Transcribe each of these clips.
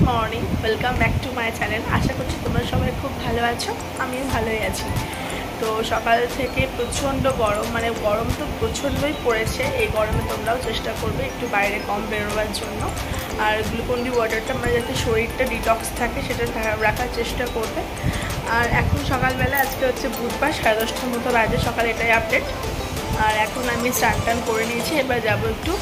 Morning, welcome back to my channel. আশা করছি তোমরা সবাই খুব ভালো আছো, আমিও ভালোই আছি। তো সকাল থেকে প্রচণ্ড গরম, মানে গরম তো প্রচণ্ডই পড়েছে। এই গরমে তোমরাও চেষ্টা করবে একটু বাইরে কম বেরোবার জন্য, আর গ্লুকন ডি ওয়াটারটা মানে যাতে শরীরটা ডিটক্স থাকে সেটা রাখার চেষ্টা করবে। আর এখন সকালবেলা আজকে হচ্ছে বুধবার, 10:30টার মতো বাজে, সকালে এটাই আপডেট। আর এখন আমি স্নান টান করে নিয়েছি, এবার যাবো একটু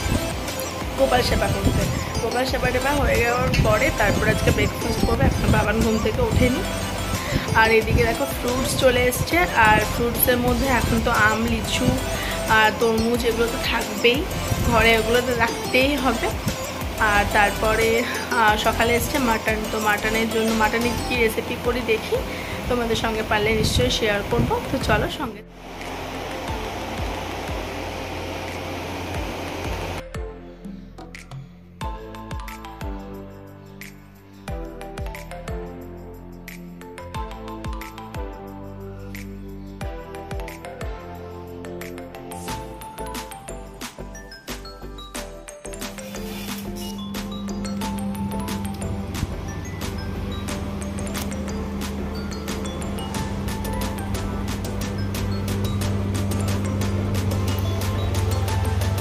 গোপাল সেবা করতে। গোপাল সেবা টেবা হয়ে যাওয়ার পরে তারপর আজকে ব্রেকফাস্ট করবো। এখন বাবার ঘুম থেকে ওঠেনি। আর এদিকে দেখো ফ্রুটস চলে এসছে, আর ফ্রুটসের মধ্যে এখন তো আম, লিচু আর তরমুজ এগুলো তো থাকবেই ঘরে, ওগুলো তো রাখতেই হবে। আর তারপরে সকালে এসছে মাটন। তো মাটনের জন্য মাটনের কী রেসিপি করি দেখি, তোমাদের সঙ্গে পারলে নিশ্চয়ই শেয়ার করবো। তো চলো সঙ্গে।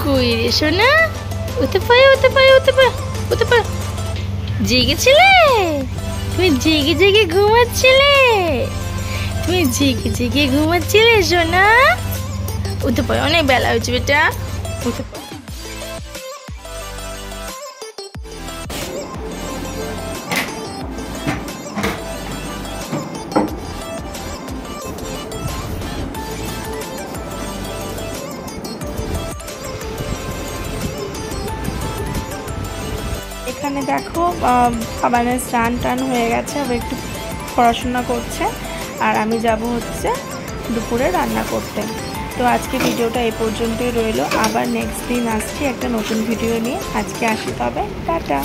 কই রে সোনা, উঠে পায়। জেগেছিলে তুমি? জেগে ঘুমাচ্ছিলে সোনা? উঠে পায়, অনেক বেলা হয়েছে বেটা, উঠে পায়। এখানে দেখো বাবানের স্নান টান হয়ে গেছে, আবার একটু পড়াশোনা করছে, আর আমি যাব হচ্ছে দুপুরে রান্না করতে। তো আজকে ভিডিওটা এই পর্যন্তই রইলো, আবার নেক্সট দিন আসছি একটা নতুন ভিডিও নিয়ে। আজকে আসি তবে, টাটা।